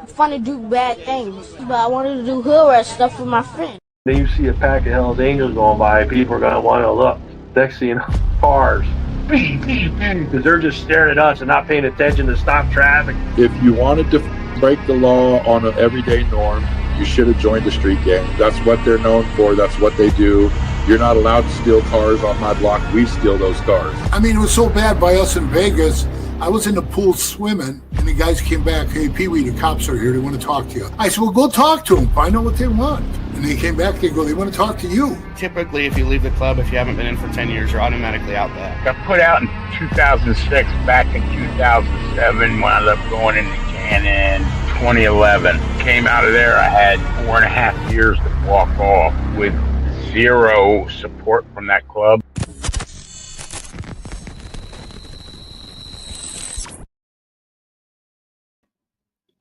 fun to do bad things, but I wanted to do hood rat stuff with my friend. Then you see a pack of Hell's Angels going by, people are going to want to look. Next thing you know, cars, because they're just staring at us and not paying attention to stop traffic. If you wanted to break the law on an everyday norm, you should have joined the street gang. That's what they're known for. That's what they do. You're not allowed to steal cars on my block. We steal those cars. I mean, it was so bad by us in Vegas. I was in the pool swimming, and the guys came back. Hey, Pee-wee, the cops are here. They want to talk to you. I said, well, go talk to them. Find out what they want. And they came back. They go, they want to talk to you. Typically, if you leave the club, if you haven't been in for 10 years, you're automatically out back. Got put out in 2006, back in 2007, wound up going into Cannon 2011. Came out of there, I had 4.5 years to walk off with zero support from that club.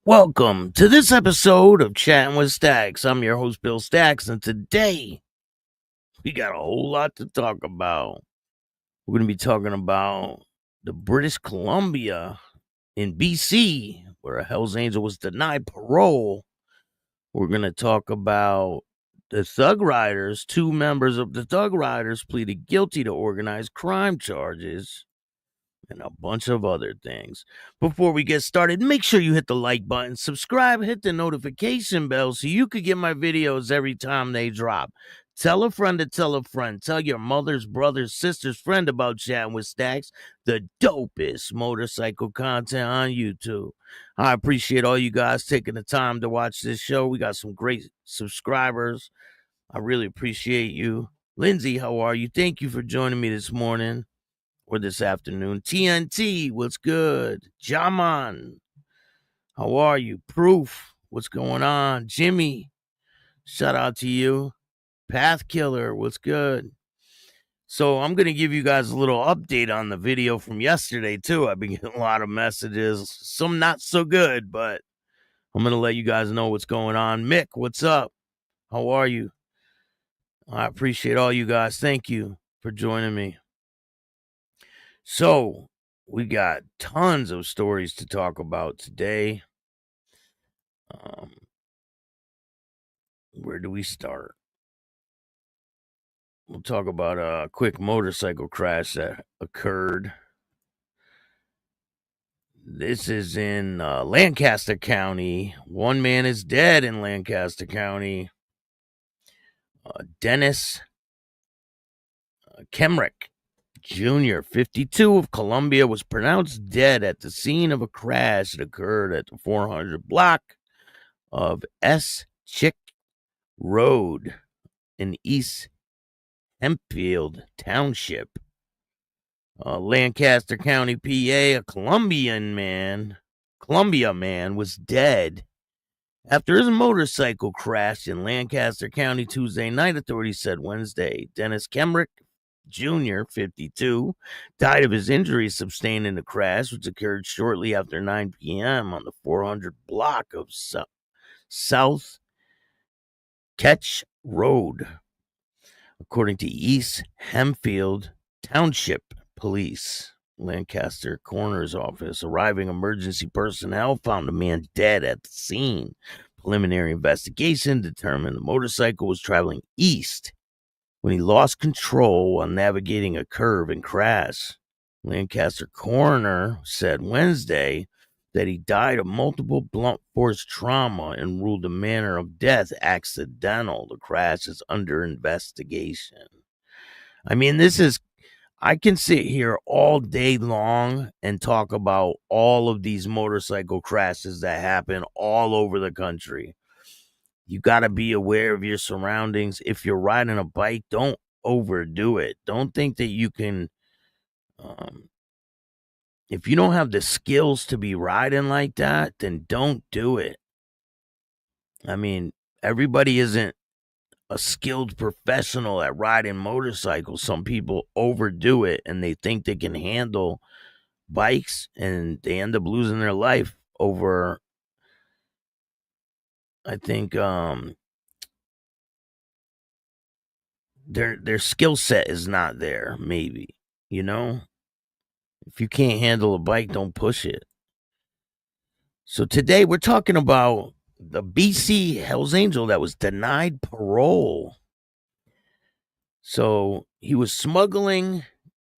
Welcome to this episode of Chatting with Stacks. I'm your host, Bill Stacks, and today we got a whole lot to talk about. We're going to be talking about the British Columbia in B.C., where a Hell's Angel was denied parole. We're going to talk about the Thug Riders. 2 members of the Thug Riders pleaded guilty to organized crime charges, and a bunch of other things. Before we get started, make sure you hit the like button, subscribe, hit the notification bell so you could get my videos every time they drop. Tell a friend to tell a friend. Tell your mother's, brother's, sister's friend about Chatting with Stacks, the dopest motorcycle content on YouTube. I appreciate all you guys taking the time to watch this show. We got some great subscribers. I really appreciate you. Lindsay, how are you? Thank you for joining me this morning. Or this afternoon. TNT, what's good? Jaman, how are you? Proof, what's going on? Jimmy, shout out to you. Path Killer, what's good? So I'm going to give you guys a little update on the video from yesterday, too. I've been getting a lot of messages, some not so good, but I'm going to let you guys know what's going on. Mick, what's up? How are you? I appreciate all you guys. Thank you for joining me. So, we got tons of stories to talk about today. Where do we start? We'll talk about a quick motorcycle crash that occurred. This is in Lancaster County. 1 man is dead in Lancaster County. Dennis Kemrick Jr., 52, of Columbia, was pronounced dead at the scene of a crash that occurred at the 400 block of S. Chick Road in East Hempfield Township, Lancaster County, PA. A Columbia man was dead after his motorcycle crashed in Lancaster County Tuesday night, authorities said Wednesday. Dennis Kemrick Jr., 52, died of his injuries sustained in the crash, which occurred shortly after 9 p.m. on the 400 block of South Ketch Road, according to East Hempfield Township Police. Lancaster Coroner's Office. Arriving emergency personnel found the man dead at the scene. Preliminary investigation determined the motorcycle was traveling east when he lost control while navigating a curve and crashed. Lancaster coroner said Wednesday that he died of multiple blunt force trauma and ruled the manner of death accidental. The crash is under investigation. I mean, I can sit here all day long and talk about all of these motorcycle crashes that happen all over the country. You got to be aware of your surroundings. If you're riding a bike, don't overdo it. Don't think that you can, if you don't have the skills to be riding like that, then don't do it. I mean, everybody isn't a skilled professional at riding motorcycles. Some people overdo it and they think they can handle bikes and they end up losing their life over, I think, their skill set is not there, maybe, you know? If you can't handle a bike, don't push it. So today we're talking about the BC Hells Angel that was denied parole. So he was smuggling,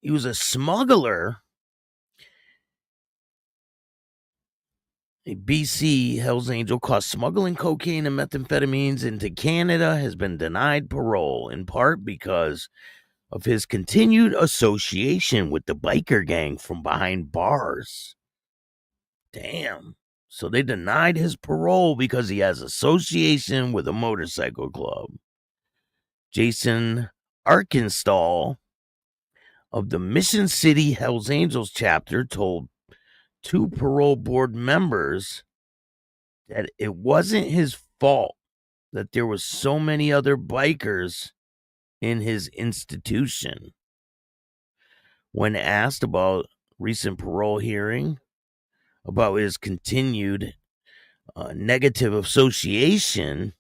he was a smuggler. A BC Hells Angel caught smuggling cocaine and methamphetamines into Canada has been denied parole, in part because of his continued association with the biker gang from behind bars. Damn. So they denied his parole because he has association with a motorcycle club. Jason Arkinstall of the Mission City Hells Angels chapter told two parole board members that it wasn't his fault that there was so many other bikers in his institution. When asked about recent parole hearing, about his continued negative association,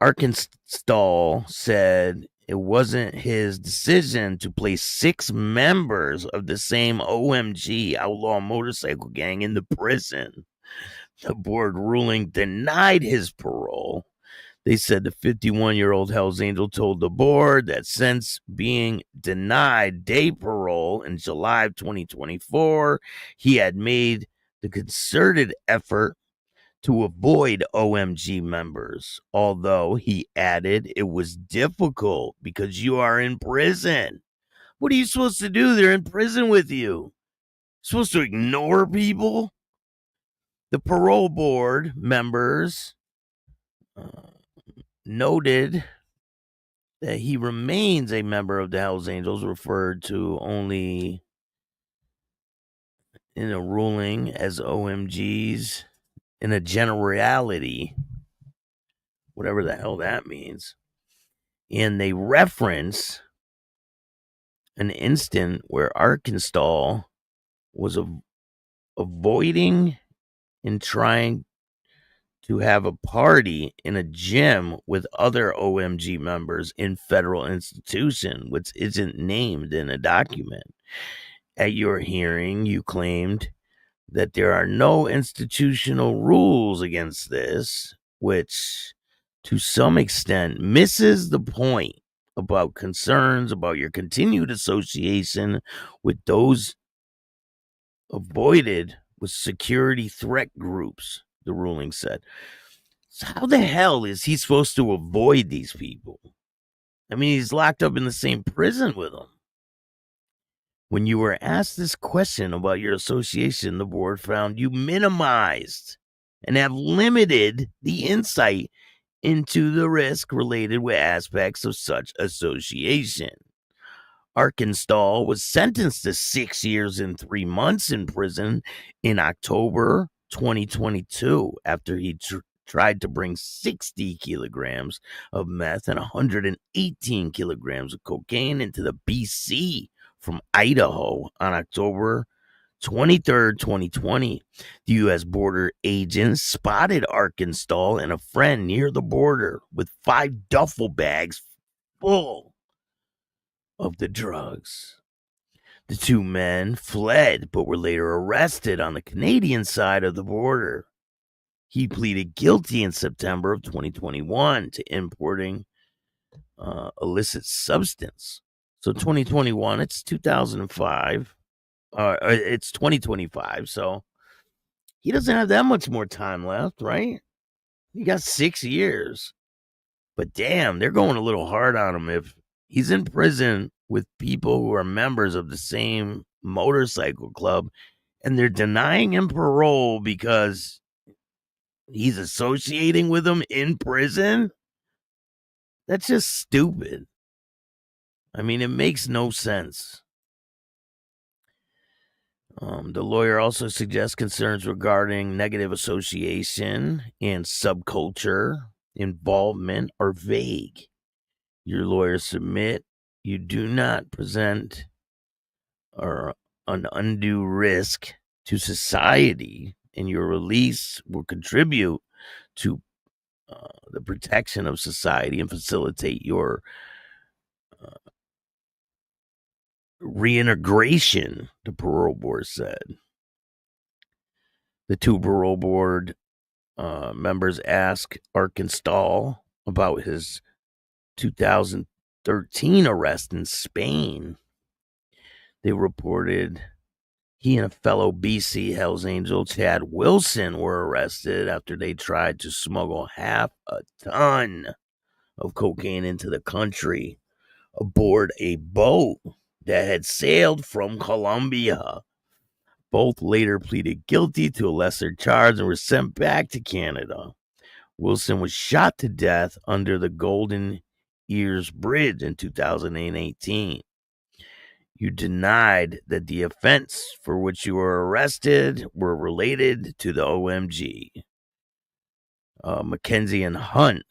Arkinstall said it wasn't his decision to place 6 members of the same OMG outlaw motorcycle gang in the prison. The board ruling denied his parole. They said the 51-year-old Hells Angel told the board that since being denied day parole in July of 2024, he had made the concerted effort to avoid OMG members, although he added it was difficult because you are in prison. What are you supposed to do? They're in prison with you. You're supposed to ignore people? The parole board members noted that he remains a member of the Hells Angels, referred to only in a ruling as OMGs in a generality, whatever the hell that means. And they reference an instant where Arkinstall was avoiding and trying to have a party in a gym with other OMG members in federal institution, which isn't named in a document. At your hearing, you claimed that there are no institutional rules against this, which to some extent misses the point about concerns about your continued association with those avoided with security threat groups, the ruling said. So how the hell is he supposed to avoid these people? I mean, he's locked up in the same prison with them. When you were asked this question about your association, the board found you minimized and have limited the insight into the risk related with aspects of such association. Arkinstall was sentenced to 6 years and 3 months in prison in October 2022 after he tried to bring 60 kilograms of meth and 118 kilograms of cocaine into the BC from Idaho on October 23rd, 2020. The U.S. border agents spotted Arkinstall and a friend near the border with 5 duffel bags full of the drugs. The 2 men fled but were later arrested on the Canadian side of the border. He pleaded guilty in September of 2021 to importing illicit substance. So 2021, it's 2005. It's 2025, so he doesn't have that much more time left, right? He got 6 years. But damn, they're going a little hard on him if he's in prison with people who are members of the same motorcycle club and they're denying him parole because he's associating with them in prison. That's just stupid. I mean, it makes no sense. The lawyer also suggests concerns regarding negative association and subculture involvement are vague. Your lawyer submit you do not present an undue risk to society, and your release will contribute to the protection of society and facilitate your reintegration, the parole board said. The two parole board members asked Arkinstall about his 2013 arrest in Spain. They reported he and a fellow BC Hells Angel, Chad Wilson, were arrested after they tried to smuggle half a ton of cocaine into the country aboard a boat that had sailed from Colombia. Both later pleaded guilty to a lesser charge and were sent back to Canada. Wilson was shot to death under the Golden Ears Bridge in 2018. You denied that the offense for which you were arrested were related to the OMG. Mackenzie and Hunt,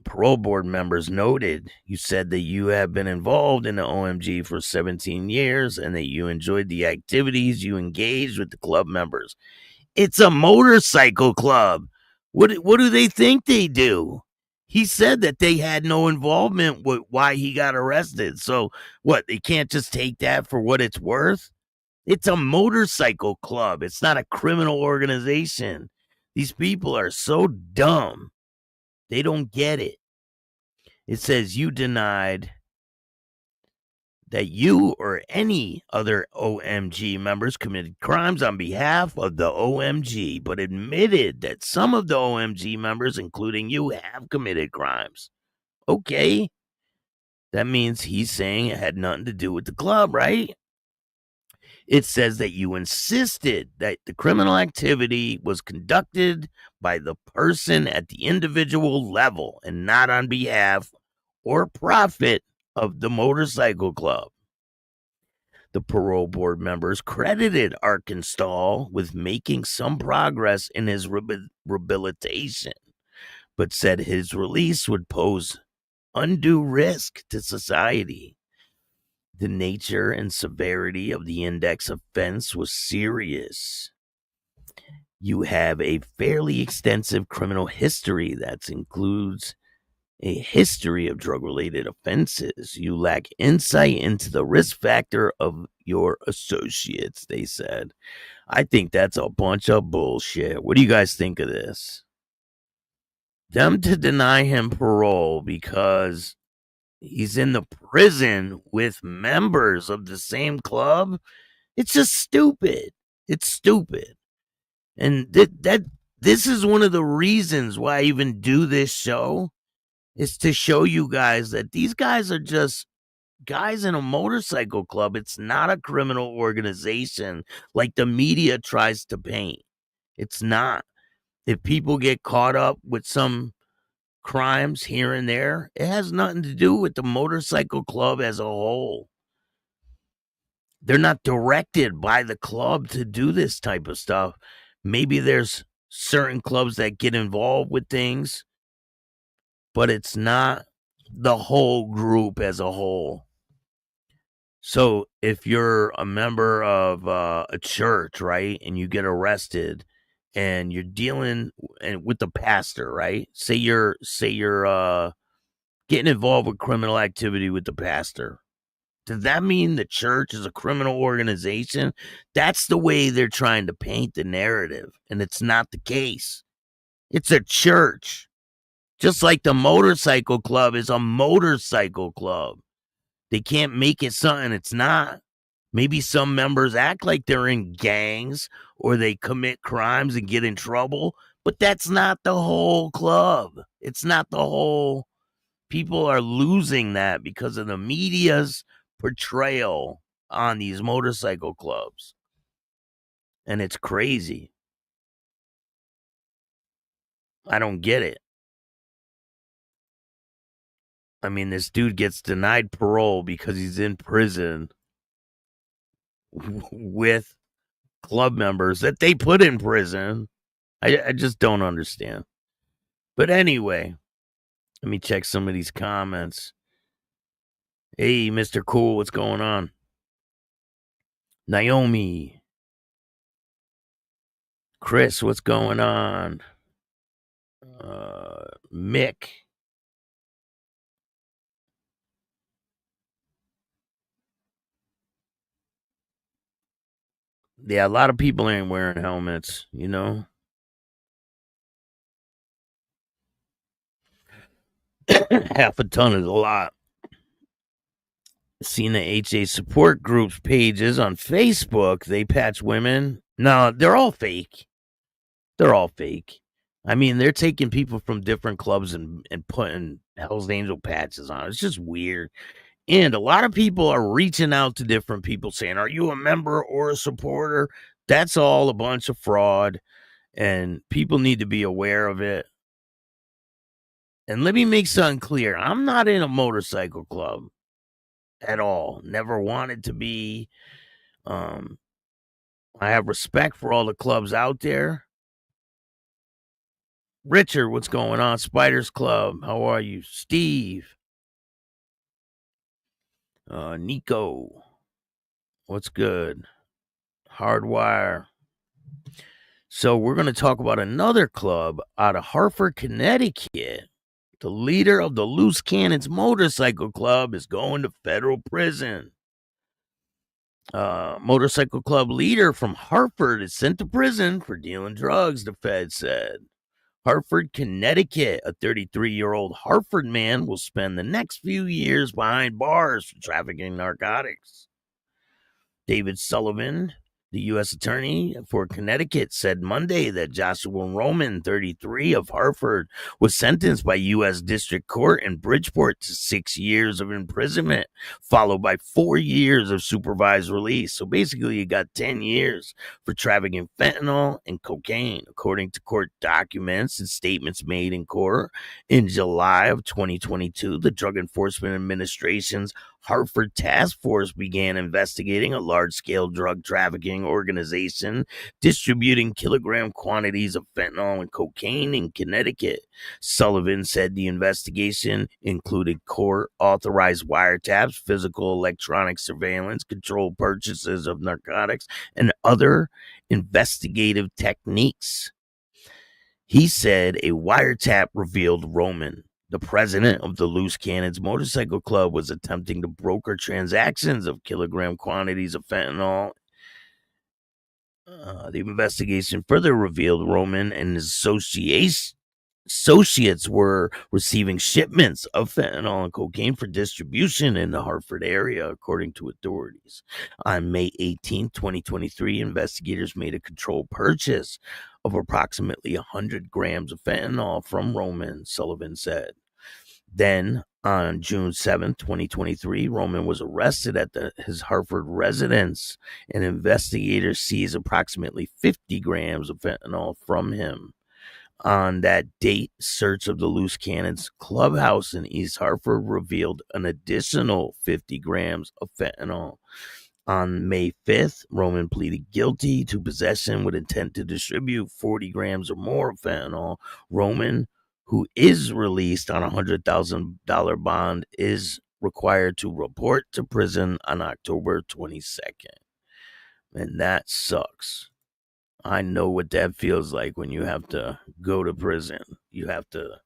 parole board members, noted you said that you have been involved in the OMG for 17 years and that you enjoyed the activities you engaged with the club members. It's a motorcycle club. What do they think they do? He said that they had no involvement with why he got arrested. So what, they can't just take that for what it's worth? It's a motorcycle club. It's not a criminal organization. These people are so dumb. They don't get it. It says you denied that you or any other OMG members committed crimes on behalf of the OMG, but admitted that some of the OMG members, including you, have committed crimes. Okay. That means he's saying it had nothing to do with the club, right? It says that you insisted that the criminal activity was conducted by the person at the individual level and not on behalf or profit of the motorcycle club. The parole board members credited Arkinstall with making some progress in his rehabilitation, but said his release would pose undue risk to society. The nature and severity of the index offense was serious. You have a fairly extensive criminal history that includes a history of drug-related offenses. You lack insight into the risk factor of your associates, they said. I think that's a bunch of bullshit. What do you guys think of this? Them to deny him parole because he's in the prison with members of the same club. It's just stupid. It's stupid. And this is one of the reasons why I even do this show, is to show you guys that these guys are just guys in a motorcycle club. It's not a criminal organization like the media tries to paint. It's not. If people get caught up with some crimes here and there, it has nothing to do with the motorcycle club as a whole. They're not directed by the club to do this type of stuff. Maybe there's certain clubs that get involved with things, but it's not the whole group as a whole. So if you're a member of a church, right, and you get arrested and you're dealing with the pastor, right? Say you're getting involved with criminal activity with the pastor. Does that mean the church is a criminal organization? That's the way they're trying to paint the narrative, and it's not the case. It's a church. Just like the motorcycle club is a motorcycle club. They can't make it something it's not. Maybe some members act like they're in gangs or they commit crimes and get in trouble, but that's not the whole club. It's not the whole. People are losing that because of the media's portrayal on these motorcycle clubs. And it's crazy. I don't get it. I mean, this dude gets denied parole because he's in prison with club members that they put in prison. I just don't understand. But anyway, let me check some of these comments. Hey, Mr. Cool, what's going on? Naomi. Chris, what's going on? Mick. Yeah, a lot of people ain't wearing helmets, you know. Half a ton is a lot. Seen the HA support groups pages on Facebook. They patch women. No, they're all fake. They're all fake. I mean, they're taking people from different clubs and putting Hell's Angel patches on. It's just weird. And a lot of people are reaching out to different people saying, are you a member or a supporter? That's all a bunch of fraud. And people need to be aware of it. And let me make something clear. I'm not in a motorcycle club at all. Never wanted to be. I have respect for all the clubs out there. Richard, what's going on? Spiders Club, how are you? Steve. Nico, what's good? Hardwire. So we're going to talk about another club out of Hartford, Connecticut. The leader of the Loose Cannons Motorcycle Club is going to federal prison. Motorcycle club leader from Hartford is sent to prison for dealing drugs, the Fed said. Hartford, Connecticut, a 33-year-old Hartford man will spend the next few years behind bars for trafficking narcotics. David Sullivan, the U.S. Attorney for Connecticut, said Monday that Joshua Roman, 33, of Hartford, was sentenced by U.S. District Court in Bridgeport to 6 years of imprisonment, followed by 4 years of supervised release. So basically, you got 10 years for trafficking fentanyl and cocaine, according to court documents and statements made in court. In July of 2022, the Drug Enforcement Administration's Hartford Task Force began investigating a large-scale drug trafficking organization distributing kilogram quantities of fentanyl and cocaine in Connecticut. Sullivan said the investigation included court-authorized wiretaps, physical electronic surveillance, controlled purchases of narcotics, and other investigative techniques. He said a wiretap revealed Roman, the president of the Loose Cannons Motorcycle Club, was attempting to broker transactions of kilogram quantities of fentanyl. The investigation further revealed Roman and his associates were receiving shipments of fentanyl and cocaine for distribution in the Hartford area, according to authorities. On May 18, 2023, investigators made a controlled purchase of approximately 100 grams of fentanyl from Roman, Sullivan said. Then, on June 7, 2023, Roman was arrested at his Hartford residence, and investigators seized approximately 50 grams of fentanyl from him. On that date, search of the Loose Cannons clubhouse in East Hartford revealed an additional 50 grams of fentanyl. On May 5th, Roman pleaded guilty to possession with intent to distribute 40 grams or more of fentanyl. Roman, who is released on a $100,000 bond, is required to report to prison on October 22nd. And that sucks. I know what that feels like when you have to go to prison. You have to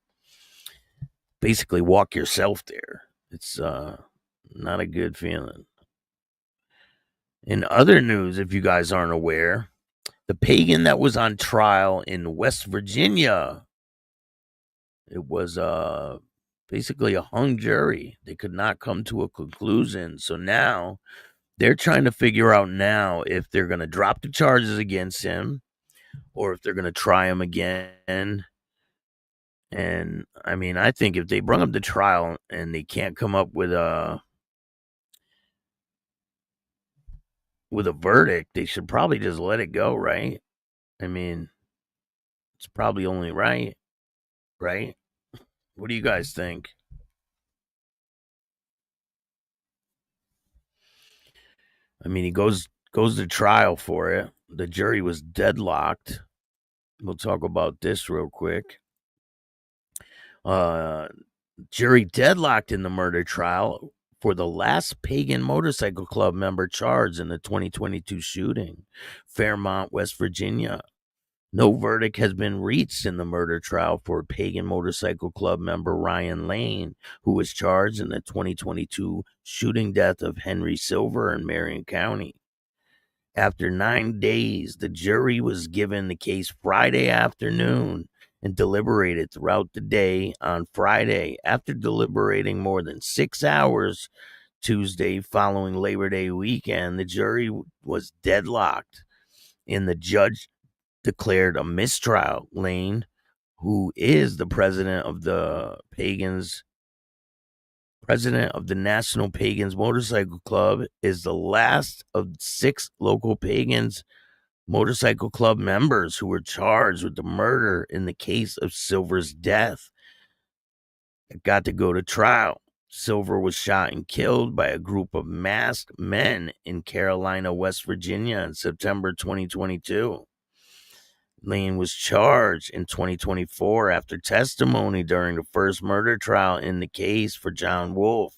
basically walk yourself there. It's not a good feeling. In other news, if you guys aren't aware, the Pagan that was on trial in West Virginia, it was basically a hung jury. They could not come to a conclusion. So now they're trying to figure out now if they're going to drop the charges against him or if they're going to try him again. And I mean, I think if they bring up the trial and they can't come up with a verdict, they should probably just let it go, right? I mean, it's probably only right? What do you guys think? I mean, he goes to trial for it. The jury was deadlocked. We'll talk about this real quick. Jury deadlocked in the murder trial for the last Pagan Motorcycle Club member charged in the 2022 shooting, Fairmont, West Virginia. No verdict has been reached in the murder trial for Pagan Motorcycle Club member Ryan Lane, who was charged in the 2022 shooting death of Henry Silver in Marion County. After 9 days, the jury was given the case Friday afternoon and deliberated throughout the day on Friday. After deliberating more than 6 hours Tuesday following Labor Day weekend, the jury was deadlocked and the judge declared a mistrial. Lane, who is the president of the National Pagans Motorcycle Club, is the last of 6 local Pagans Motorcycle Club members who were charged with the murder in the case of Silver's death. It got to go to trial. Silver was shot and killed by a group of masked men in Carolina, West Virginia in September 2022. Lane was charged in 2024 after testimony during the first murder trial in the case for John Wolfe.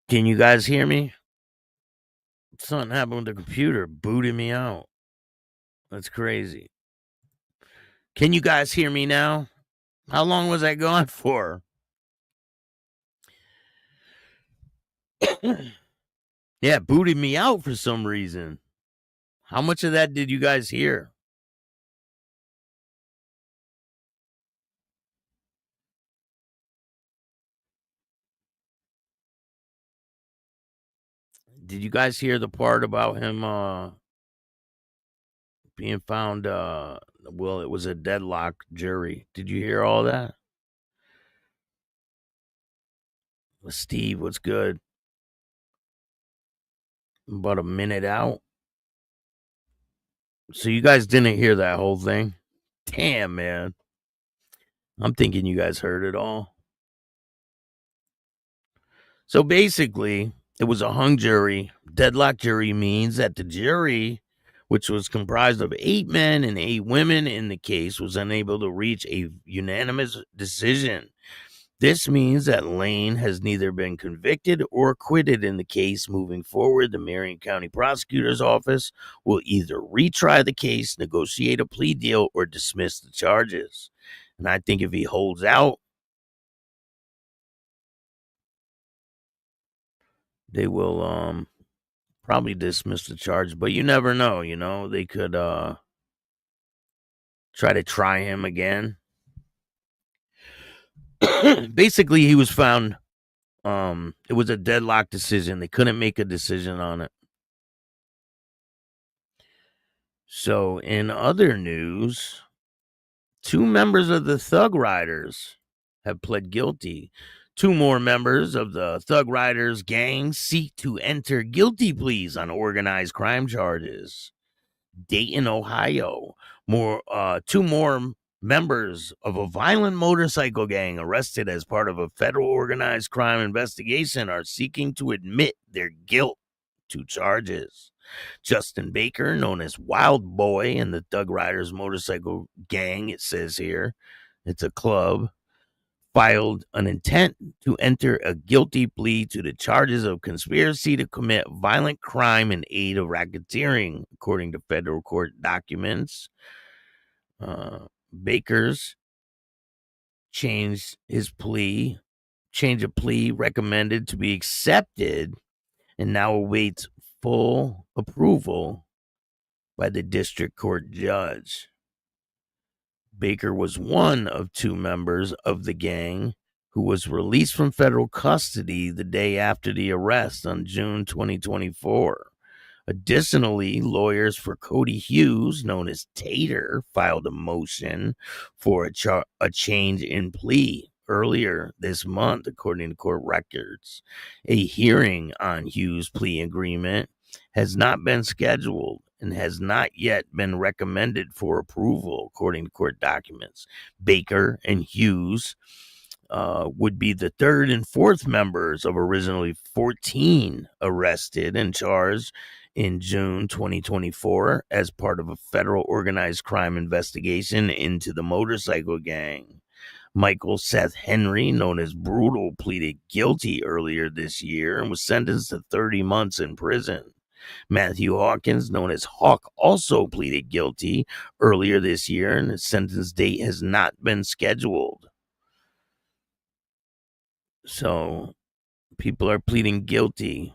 Can you guys hear me? Something happened with the computer, booted me out. That's crazy. Can you guys hear me now? How long was I gone for? Yeah, booted me out for some reason. How much of that did you guys hear? Did you guys hear the part about him being found well, it was a deadlock jury. Did you hear all that? Steve, what's good? About a minute out. So you guys didn't hear that whole thing? Damn, man. I'm thinking you guys heard it all. So basically, it was a hung jury. Deadlock jury means that the jury, which was comprised of 8 men and 8 women in the case, was unable to reach a unanimous decision. This means that Lane has neither been convicted or acquitted in the case. Moving forward, the Marion County Prosecutor's Office will either retry the case, negotiate a plea deal, or dismiss the charges. And I think if he holds out, they will probably dismiss the charge. But you never know, you know. They could try to try him again. Basically, he was found. It was a deadlock decision. They couldn't make a decision on it. So, in other news, 2 members of the Thug Riders have pled guilty. 2 more members of the Thug Riders gang seek to enter guilty pleas on organized crime charges. Dayton, Ohio. 2 more members of a violent motorcycle gang arrested as part of a federal organized crime investigation are seeking to admit their guilt to charges. Justin Baker, known as Wild Boy in the Thug Riders motorcycle gang, it says here, it's a club, filed an intent to enter a guilty plea to the charges of conspiracy to commit violent crime and aid of racketeering, according to federal court documents. Baker's change of plea recommended to be accepted and now awaits full approval by the district court judge. Baker was one of 2 members of the gang who was released from federal custody the day after the arrest on June 2024. Additionally, lawyers for Cody Hughes, known as Tater, filed a motion for a change in plea earlier this month, according to court records. A hearing on Hughes' plea agreement has not been scheduled and has not yet been recommended for approval, according to court documents. Baker and Hughes would be the 3rd and 4th members of originally 14 arrested and charged in June 2024 as part of a federal organized crime investigation into the motorcycle gang. Michael Seth Henry, known as Brutal, pleaded guilty earlier this year and was sentenced to 30 months in prison. Matthew Hawkins, known as Hawk, also pleaded guilty earlier this year, and his sentence date has not been scheduled. So, people are pleading guilty.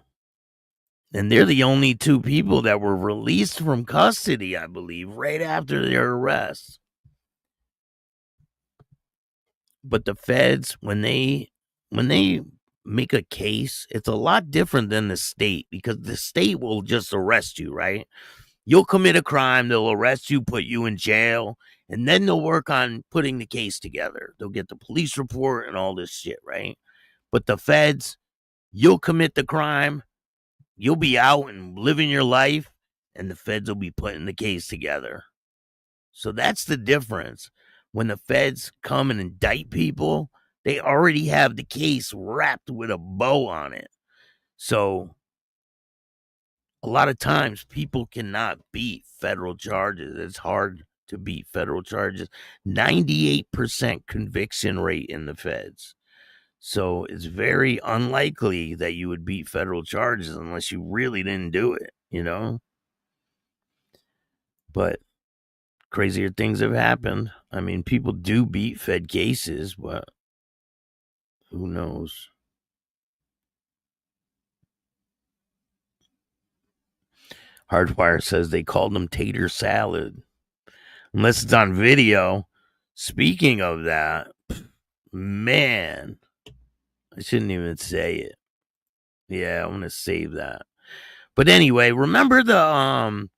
And they're the only 2 people that were released from custody, I believe, right after their arrest. But the feds, when they make a case, it's a lot different than the state, because the state will just arrest you, right? You'll commit a crime, they'll arrest you, put you in jail, and then they'll work on putting the case together. They'll get the police report and all this shit, right? But the feds, you'll commit the crime, you'll be out and living your life, and the feds will be putting the case together. So that's the difference. When the feds come and indict people, they already have the case wrapped with a bow on it. So a lot of times people cannot beat federal charges. It's hard to beat federal charges. 98% conviction rate in the feds. So it's very unlikely that you would beat federal charges unless you really didn't do it, you know? But crazier things have happened. I mean, people do beat Fed cases, but who knows? Hardwire says they called him tater salad. Unless it's on video. Speaking of that, man, I shouldn't even say it. Yeah, I'm going to save that. But anyway, remember the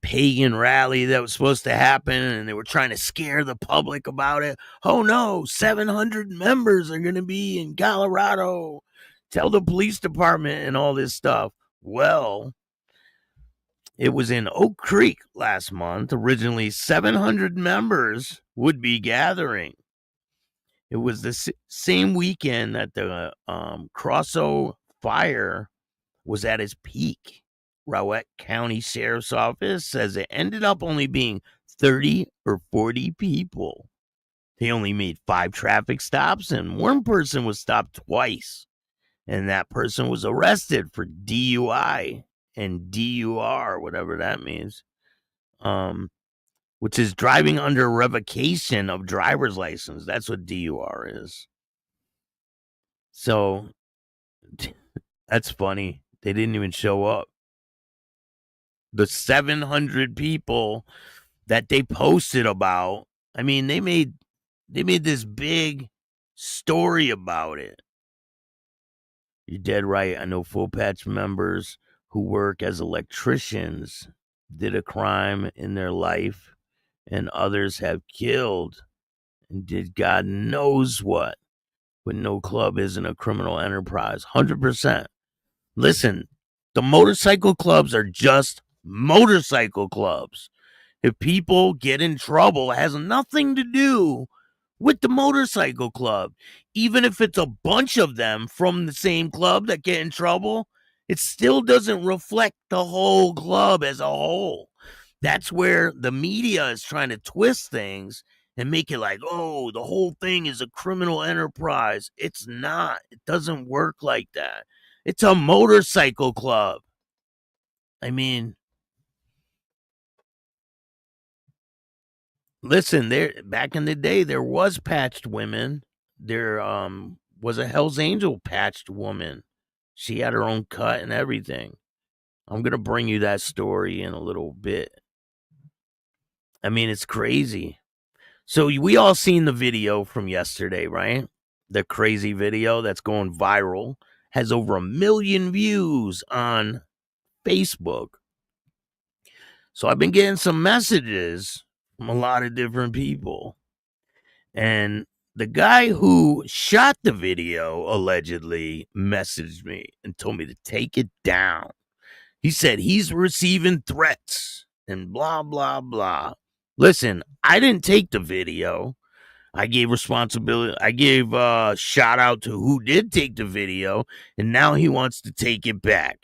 Pagan rally that was supposed to happen, and they were trying to scare the public about it? Oh no, 700 members are going to be in Colorado. Tell the police department and all this stuff. Well, it was in Oak Creek last month. Originally, 700 members would be gathering. It was the same weekend that the Crosso fire was at its peak. Rowett County Sheriff's Office says it ended up only being 30 or 40 people. They only made 5 traffic stops, and one person was stopped twice. And that person was arrested for DUI and DUR, whatever that means, which is driving under revocation of driver's license. That's what DUR is. So that's funny. They didn't even show up. The 700 people that they posted about, I mean, they made this big story about it. You're dead right. I know full patch members who work as electricians did a crime in their life, and others have killed and did God knows what. But no club isn't a criminal enterprise. 100%. Listen, the motorcycle clubs are just motorcycle clubs. If people get in trouble, it has nothing to do with the motorcycle club. Even if it's a bunch of them from the same club that get in trouble, it still doesn't reflect the whole club as a whole. That's where the media is trying to twist things and make it like, oh, the whole thing is a criminal enterprise. It's not. It doesn't work like that. It's a motorcycle club. I mean, listen, back in the day, there was patched women. There was a Hell's Angel patched woman. She had her own cut and everything. I'm going to bring you that story in a little bit. I mean, it's crazy. So we all seen the video from yesterday, right? The crazy video that's going viral. Has over 1 million views on Facebook. So I've been getting some messages from a lot of different people. And the guy who shot the video allegedly messaged me and told me to take it down. He said he's receiving threats and blah, blah, blah. Listen, I didn't take the video. I gave responsibility. I gave a shout out to who did take the video, and now he wants to take it back.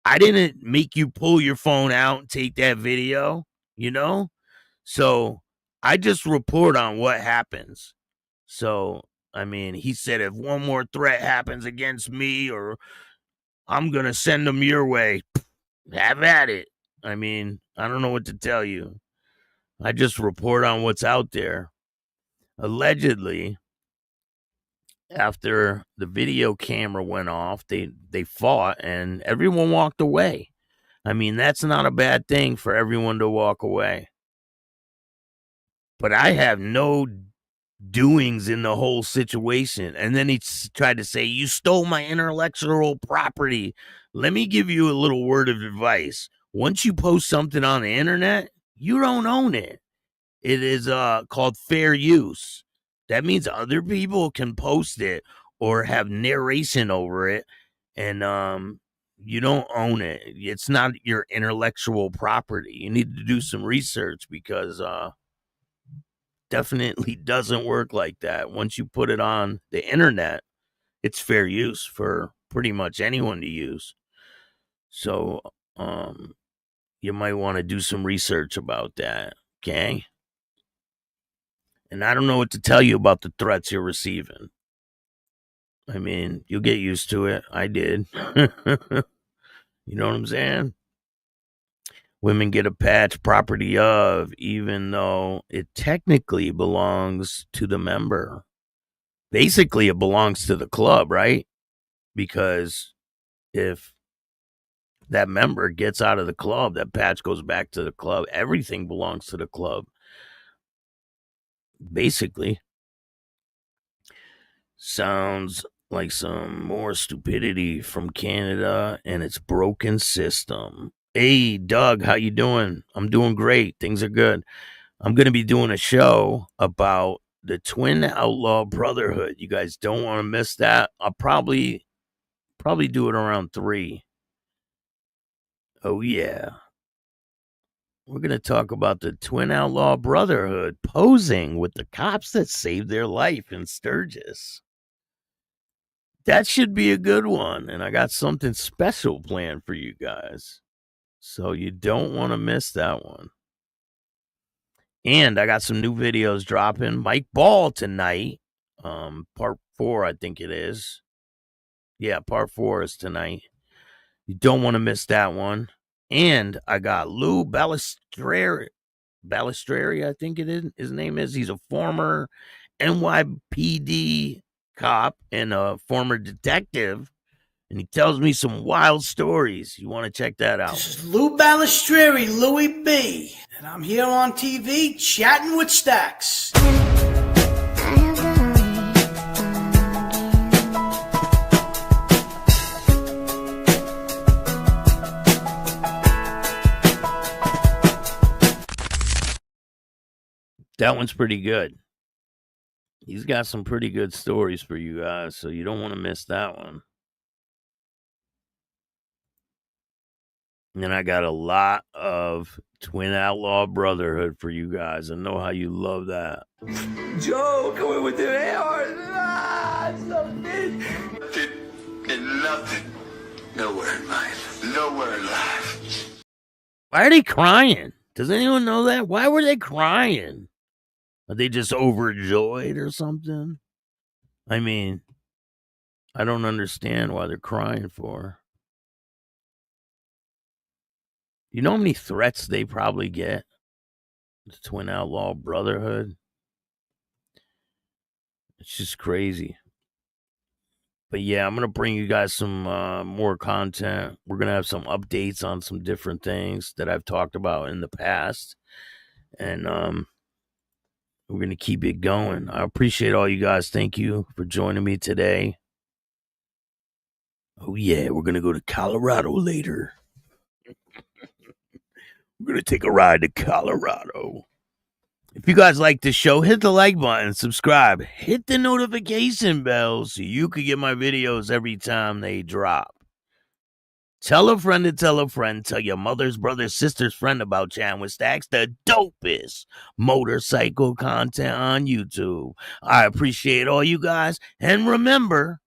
I didn't make you pull your phone out and take that video, you know? So I just report on what happens. So, I mean, he said if one more threat happens against me or I'm going to send them your way, have at it. I mean, I don't know what to tell you. I just report on what's out there. Allegedly, after the video camera went off, they fought and everyone walked away. I mean, that's not a bad thing for everyone to walk away. But I have no doings in the whole situation. And then he tried to say, you stole my intellectual property. Let me give you a little word of advice. Once you post something on the internet, you don't own it. It is called fair use. That means other people can post it or have narration over it, and you don't own it. It's not your intellectual property. You need to do some research because definitely doesn't work like that. Once you put it on the internet, it's fair use for pretty much anyone to use. So you might want to do some research about that, okay? And I don't know what to tell you about the threats you're receiving. I mean, you'll get used to it. I did. You know what I'm saying? Women get a patch property of, even though it technically belongs to the member. Basically, it belongs to the club, right? Because if that member gets out of the club, that patch goes back to the club. Everything belongs to the club. Basically. Sounds like some more stupidity from Canada and its broken system. Hey, Doug, how you doing? I'm doing great. Things are good. I'm going to be doing a show about the Twin Outlaw Brotherhood. You guys don't want to miss that. I'll probably do it around 3. Oh, yeah. We're going to talk about the Twin Outlaw Brotherhood posing with the cops that saved their life in Sturgis. That should be a good one, and I got something special planned for you guys. So you don't want to miss that one. And I got some new videos dropping. Mike Ball tonight. Part 4, I think it is. Yeah, part 4 is tonight. You don't want to miss that one. And I got Lou Balistreri, I think it is. His name is. He's a former NYPD cop and a former detective. And he tells me some wild stories. You want to check that out. This is Lou Balistreri, Louie B. And I'm here on TV chatting with Stacks. That one's pretty good. He's got some pretty good stories for you guys, so you don't want to miss that one. And then I got a lot of Twin Outlaw Brotherhood for you guys. I know how you love that. Joe, coming with the AR. Something. And nothing. Nowhere in life. Nowhere in life. Why are they crying? Does anyone know that? Why were they crying? Are they just overjoyed or something? I mean, I don't understand why they're crying for. You know how many threats they probably get? The Twin Outlaw Brotherhood. It's just crazy. But yeah, I'm going to bring you guys some more content. We're going to have some updates on some different things that I've talked about in the past. And we're going to keep it going. I appreciate all you guys. Thank you for joining me today. Oh yeah, we're going to go to Colorado later. We're going to take a ride to Colorado. If you guys like this show, hit the like button, subscribe, hit the notification bell so you can get my videos every time they drop. Tell a friend to tell a friend. Tell your mother's brother's sister's friend about Chatting with Stacks, the dopest motorcycle content on YouTube. I appreciate all you guys. And remember,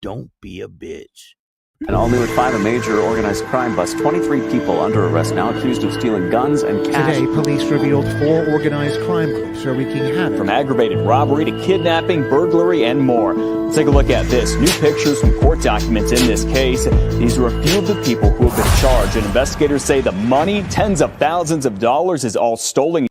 don't be a bitch. And all new at 5, a major organized crime bust. 23 people under arrest now accused of stealing guns and cash. Today, police revealed 4 organized crime groups are wreaking havoc. From aggravated robbery to kidnapping, burglary, and more. Let's take a look at this. New pictures from court documents in this case. These are a few of the people who have been charged. And investigators say the money, tens of thousands of dollars, is all stolen.